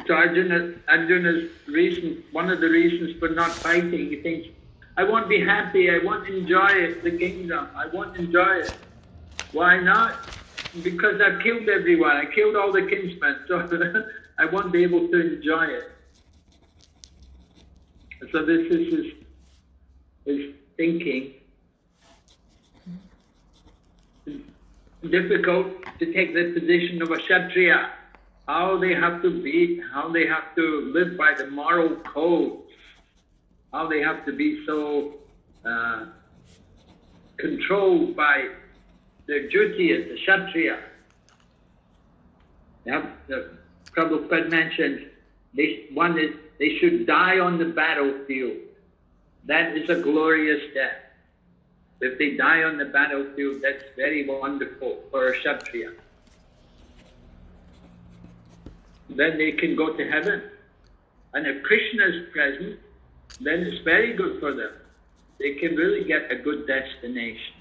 So Arjuna's reason, one of the reasons for not fighting, he thinks, I won't be happy, I won't enjoy it, the kingdom, I won't enjoy it. Why not? Because I've killed everyone, I killed all the kinsmen, so I won't be able to enjoy it. So this is his thinking. Difficult to take the position of a Kshatriya. How they have to be, how they have to live by the moral code, how they have to be so controlled by their duty as a Kshatriya. The Prabhupada mentions, one is they should die on the battlefield. That is a glorious death. If they die on the battlefield, that's very wonderful for a Kshatriya. Then they can go to heaven. And if Krishna is present, then it's very good for them. They can really get a good destination.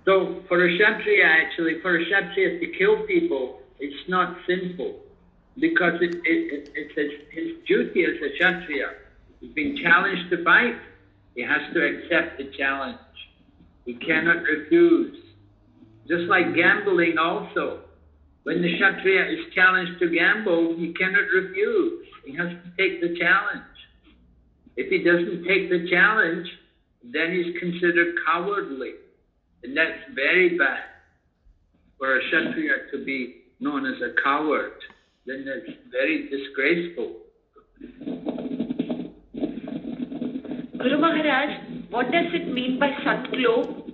So for a Kshatriya, actually, for a Kshatriya to kill people, it's not sinful. Because it's his duty as a Kshatriya. He's been challenged to fight. He has to accept the challenge. He cannot refuse. Just like gambling also. When the Kshatriya is challenged to gamble, he cannot refuse. He has to take the challenge. If he doesn't take the challenge, then he's considered cowardly. And that's very bad. For a Kshatriya to be known as a coward, then that's very disgraceful. Guru Maharaj, what does it mean by sun globe?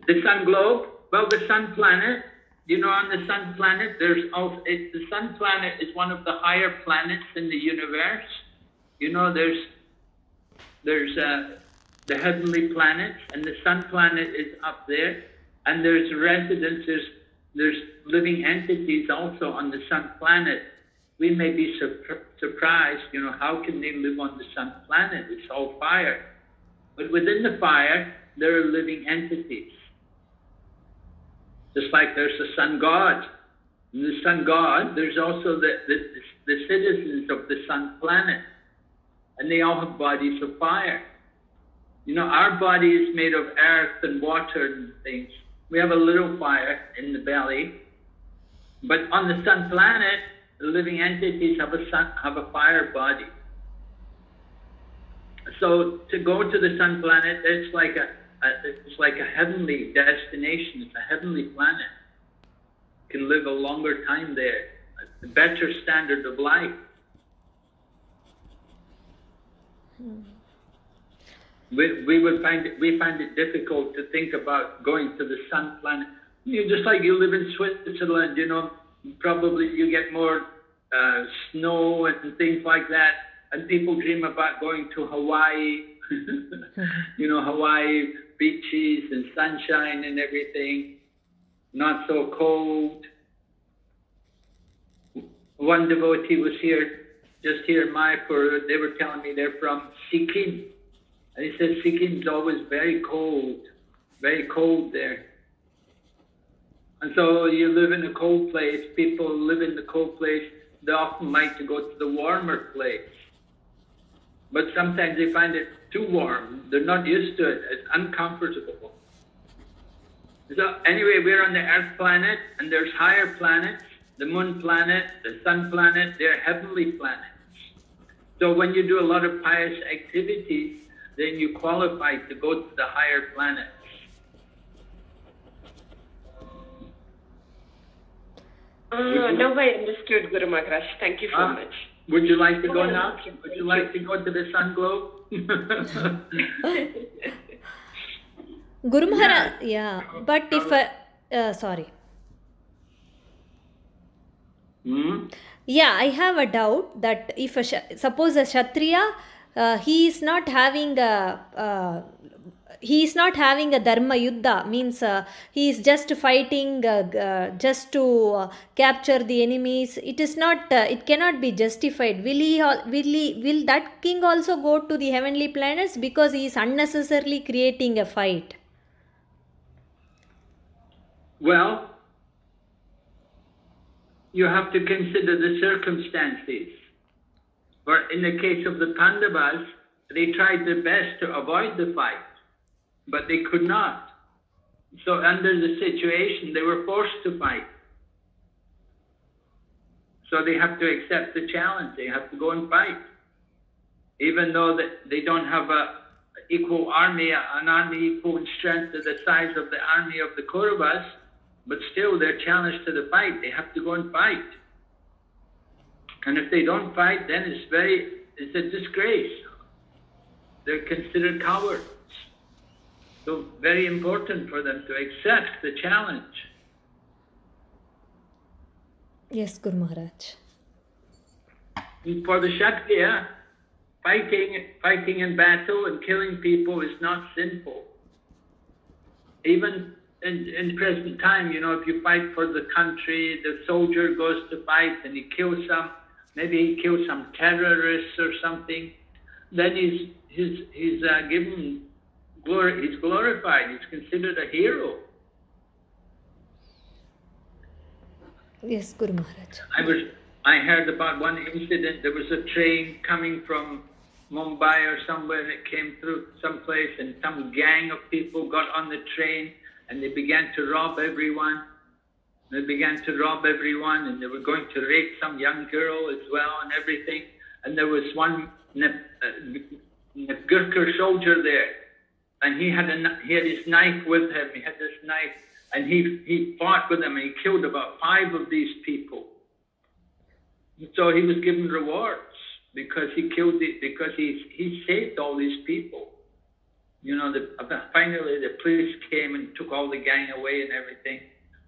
The sun globe? Well, the sun planet. You know, on the sun planet, there's also, the sun planet is one of the higher planets in the universe. You know, there's the heavenly planets, and the sun planet is up there, and there's residents, there's living entities also on the sun planet. We may be surprised, you know, how can they live on the sun planet? It's all fire. But within the fire, there are living entities. Just like there's the sun god. In the sun god, there's also the citizens of the sun planet. And they all have bodies of fire. You know, our body is made of earth and water and things. We have a little fire in the belly. But on the sun planet, the living entities have a fire body. So to go to the sun planet, it's like a heavenly destination. It's a heavenly planet. You can live a longer time there, a better standard of life. We find it difficult to think about going to the sun planet. You just like you live in Switzerland, you know, probably you get more snow and things like that, and people dream about going to Hawaii. You know, Hawaii beaches and sunshine and everything, not so cold. One devotee was just here in Mayapur. They were telling me they're from Sikkim. And he said Sikkim's always very cold there. And so you live in a cold place, people live in the cold place, they often like to go to the warmer place. But sometimes they find it too warm. They're not used to it. It's uncomfortable. So anyway, we're on the Earth planet, and there's higher planets, the Moon planet, the Sun planet, they're heavenly planets. So when you do a lot of pious activities, then you qualify to go to the higher planets. Now I understood, Guru Maharaj. Thank you so much. Would you like to go now? Would you like to go to the sun globe? Guru Maharaj, yeah. But if sorry. Yeah, I have a doubt that if suppose a Kshatriya, he is not having a dharma yuddha, means he is just fighting just to capture the enemies. It is not. It cannot be justified. Will that king also go to the heavenly planets because he is unnecessarily creating a fight? Well, you have to consider the circumstances. For in the case of the Pandavas, they tried their best to avoid the fight, but they could not. So under the situation, they were forced to fight. So they have to accept the challenge. They have to go and fight. Even though that they don't have an equal army, an army equal in strength to the size of the army of the Kauravas, but still they're challenged to the fight. They have to go and fight. And if they don't fight, then it's a disgrace. They're considered cowards. So very important for them to accept the challenge. Yes, Guru Maharaj. And for the Kshatriya, fighting in battle and killing people is not sinful. Even in present time, if you fight for the country, the soldier goes to fight and he kills maybe he kills some terrorists or something, then he's given glory. He's glorified. He's considered a hero. Yes, Guru Maharaj. I heard about one incident. There was a train coming from Mumbai or somewhere that came through some place, and some gang of people got on the train and they began to rob everyone. And they were going to rape some young girl as well and everything. And there was one Gurkha soldier there, and he had his knife with him. He had this knife, and he fought with them, and he killed about 5 of these people. So he was given rewards because he saved all these people. Finally the police came and took all the gang away and everything.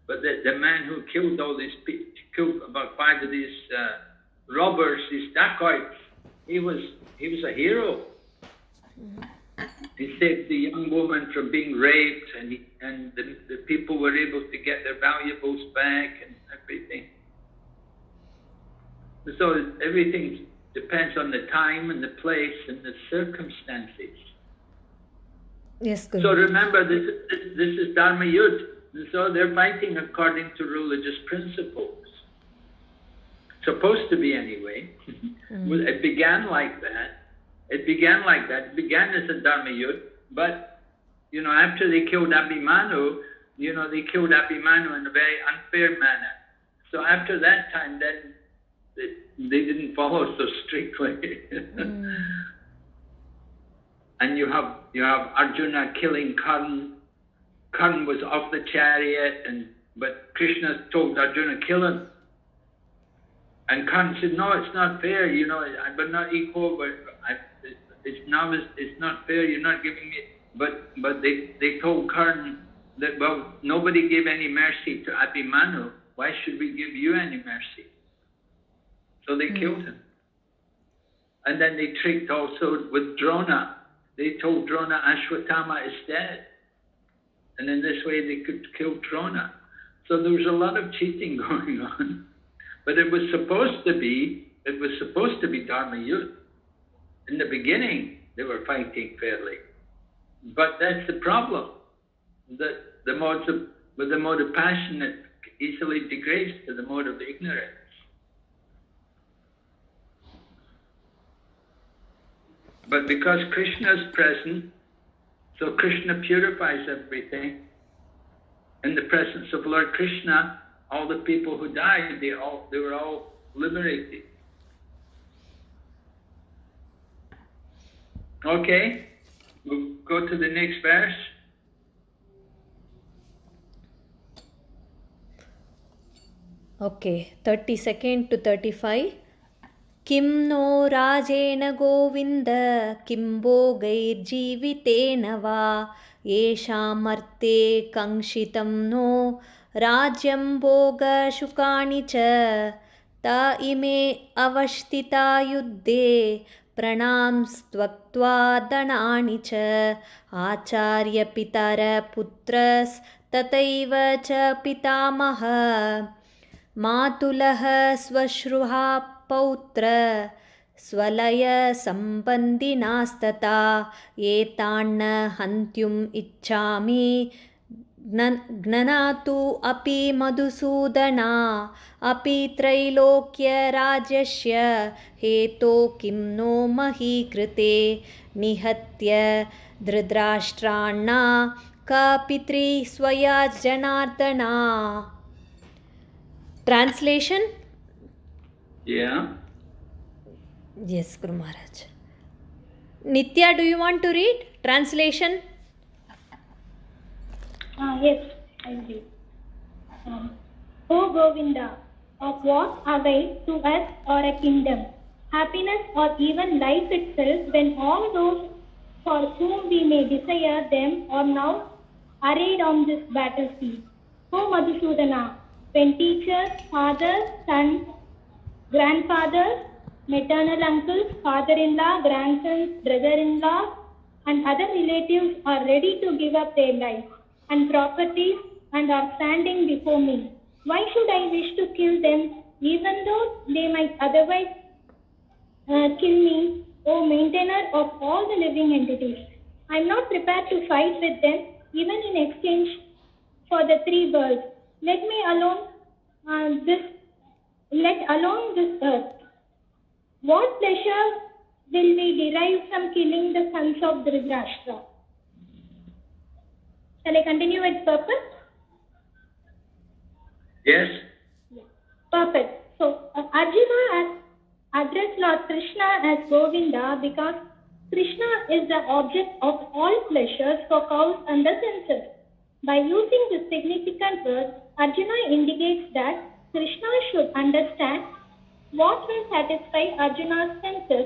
But the man who killed all these people, killed about 5 of these robbers, these dacoits, he was a hero. He saved the young woman from being raped, and the people were able to get their valuables back and everything. So everything depends on the time and the place and the circumstances. Yes, good. So remember, this is Dharma Yudh. So they're fighting according to religious principles. Supposed to be anyway. It began like that. It began as a Dharma Yudh, but after they killed Abhimanyu, they killed Abhimanyu in a very unfair manner. So after that time, then they didn't follow so strictly. And you have Arjuna killing Karna. Karna was off the chariot, but Krishna told Arjuna, kill him. And Karna said, no, it's not fair, we're not equal, but it's not fair, you're not giving me. But they told Karna that, well, nobody gave any mercy to Abhimanyu, why should we give you any mercy? So they killed him. And then they tricked also with Drona. They told Drona Ashwatthama is dead. And in this way they could kill Drona. So there was a lot of cheating going on. But it was supposed to be Dharma Yudh. In the beginning, they were fighting fairly. But that's the problem. That the mode of passion, it easily degrades to the mode of ignorance. But because Krishna is present, so Krishna purifies everything. In the presence of Lord Krishna, all the people who died, they were all liberated. Okay, we'll go to the next verse. Okay, 32nd to 35. किं no Rajen Govind किं भोगैर्जीवितेन वा येषामर्थे कंक्षितं no राज्यं भोगशुकानि च त इमे अवस्थिता युद्धे प्रणांस्त्वक्त्वा धनानि च आचार्यपितरपुत्रस्तथैव च पितामहः मातुलः स्वश्रुहा पौत्र स्वलय सम्बन्धिनास्तथा एतान्न हन्त्युम् इच्छामि ज्ञानातु अपि मधुसूदना अपि त्रैलोक्यराज्यस्य हेतो किं नो मही कृते निहत्य धृतराष्ट्राण्णा कापित्री स्वया जनार्दना. Translation? Yeah. Yes, Guru Maharaj. Nitya, do you want to read? Translation? Yes, I will. O Govinda, of what avail to us or a kingdom, happiness or even life itself, when all those for whom we may desire them are now arrayed on this battlefield? O Madhusudana, when teachers, fathers, sons, grandfathers, maternal uncles, father-in-law, grandsons, brother-in-law, and other relatives are ready to give up their lives and properties and are standing before me, why should I wish to kill them, even though they might otherwise kill me, O maintainer of all the living entities? I am not prepared to fight with them, even in exchange for the three worlds. Let alone this earth. What pleasure will we derive from killing the sons of Dhritarashtra? Shall I continue with purpose? Yes. Perfect. So, Arjuna has addressed Lord Krishna as Govinda because Krishna is the object of all pleasures for cows and the senses. By using this significant word, Arjuna indicates that Krishna should understand what will satisfy Arjuna's senses,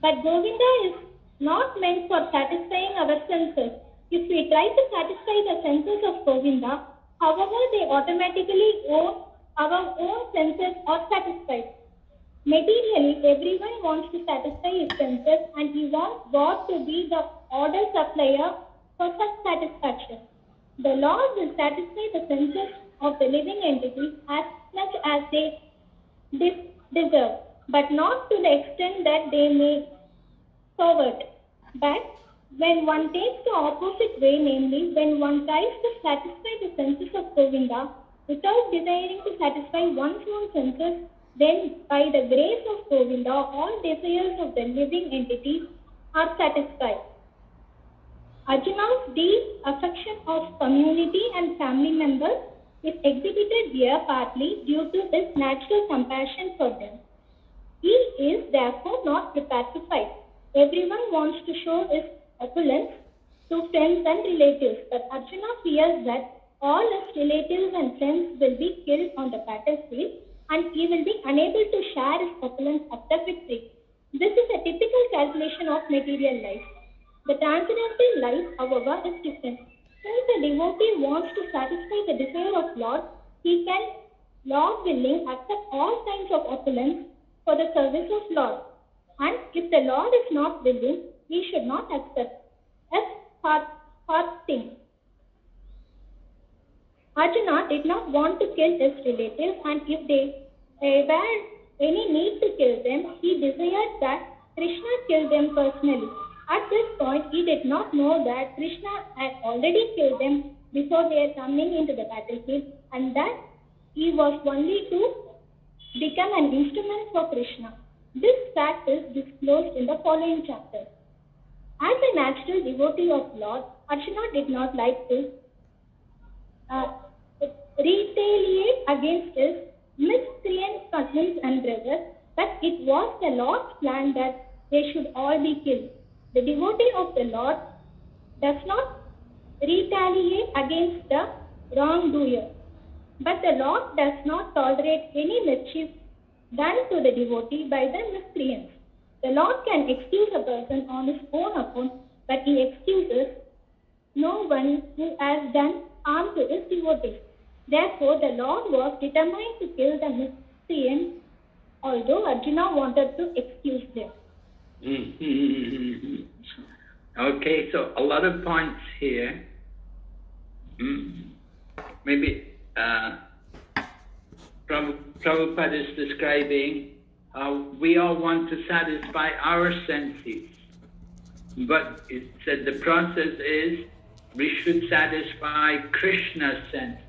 but Govinda is not meant for satisfying our senses. If we try to satisfy the senses of Govinda, however, they automatically own our own senses are satisfied. Materially, everyone wants to satisfy his senses and he wants God to be the order supplier for such satisfaction. The Lord will satisfy the senses of the living entities as much as they deserve, but not to the extent that they may covet. But when one takes the opposite way, namely when one tries to satisfy the senses of Govinda without desiring to satisfy one's own senses, then by the grace of Govinda, all desires of the living entities are satisfied. Arjuna's deep affection of community and family members is exhibited here partly due to his natural compassion for them. He is therefore not prepared to fight. Everyone wants to show his opulence to friends and relatives, but Arjuna fears that all his relatives and friends will be killed on the battlefield and he will be unable to share his opulence after victory. This is a typical calculation of material life. The transcendental life, however, is different. Since the devotee wants to satisfy the desire of Lord, he can, Lord willing, accept all kinds of opulence for the service of Lord. And if the Lord is not willing, he should not accept as hard thing. Arjuna did not want to kill his relatives, and if there were any need to kill them, he desired that Krishna kill them personally. At this point, he did not know that Krishna had already killed them before they were coming into the battlefield, and that he was only to become an instrument for Krishna. This fact is disclosed in the following chapter. As a natural devotee of Lord, Arjuna did not like to retaliate against his miscreant cousins and brothers, but it was the Lord's plan that they should all be killed. The devotee of the Lord does not retaliate against the wrongdoer, but the Lord does not tolerate any mischief done to the devotee by the miscreants. The Lord can excuse a person on his own account, but he excuses no one who has done harm to his devotees. Therefore, the Lord was determined to kill the miscreants, although Arjuna wanted to excuse them. Okay, so a lot of points here. Maybe Prabhupada is describing how we all want to satisfy our senses, but it said the process is We should satisfy Krishna's senses.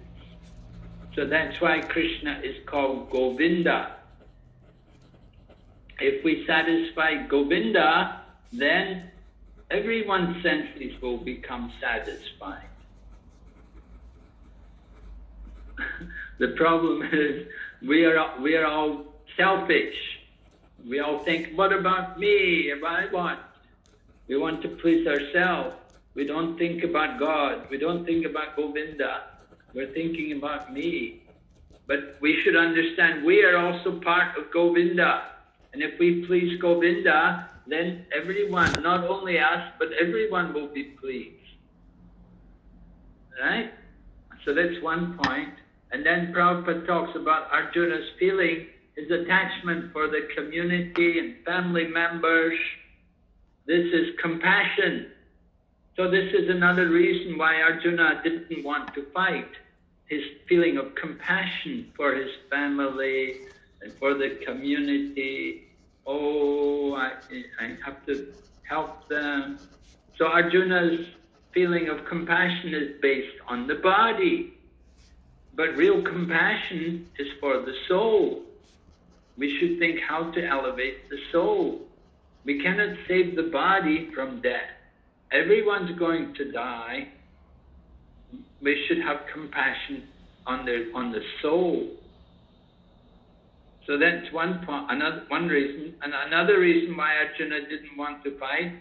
So that's why Krishna is called Govinda. If we satisfy Govinda, then everyone's senses will become satisfied. The problem is we are all selfish. We all think, what about me? What I want? We want to please ourselves. We don't think about God. We don't think about Govinda. We're thinking about me. But we should understand we are also part of Govinda. And if we please Govinda, then everyone, not only us, but everyone will be pleased. Right? So that's one point. And then Prabhupada talks about Arjuna's feeling, his attachment for the community and family members. This is compassion. So this is another reason why Arjuna didn't want to fight. His feeling of compassion for his family and for the community. Oh, I have to help them. So Arjuna's feeling of compassion is based on the body. But real compassion is for the soul. We should think how to elevate the soul. We cannot save the body from death. Everyone's going to die. We should have compassion on the soul. So that's one point, one reason. And another reason why Arjuna didn't want to fight,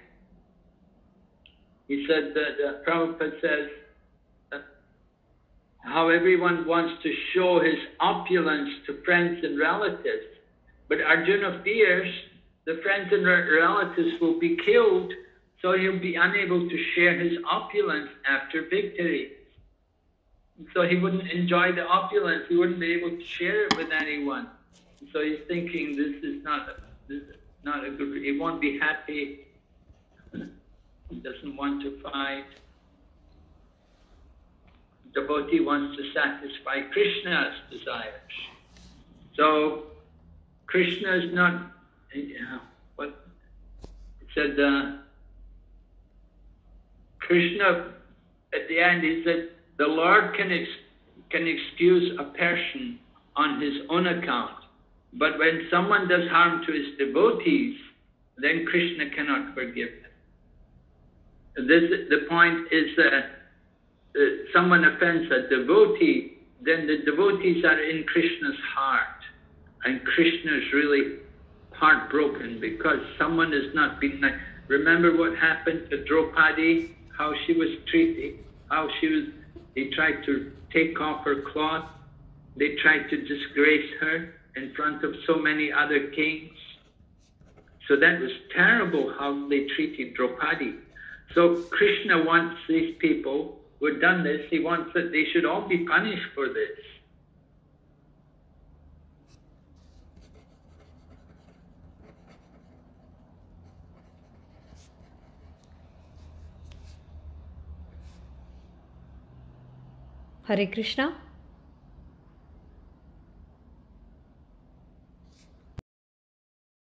he said that Prabhupada says how everyone wants to show his opulence to friends and relatives. But Arjuna fears the friends and relatives will be killed, so he'll be unable to share his opulence after victory. So he wouldn't enjoy the opulence, he wouldn't be able to share it with anyone. So he's thinking this is not a good, he won't be happy, he doesn't want to fight. Devotee wants to satisfy Krishna's desires. So Krishna is not, what it said, Krishna at the end he said, the Lord can excuse a person on his own account, but when someone does harm to his devotees, then Krishna cannot forgive them. The point is that someone offends a devotee, then the devotees are in Krishna's heart, and Krishna is really heartbroken because someone has not been nice. Remember what happened to Draupadi, how she was treated, they tried to take off her cloth, they tried to disgrace her in front of so many other kings. So that was terrible how they treated Draupadi. So Krishna wants these people who have done this, he wants that they should all be punished for this. Hare Krishna.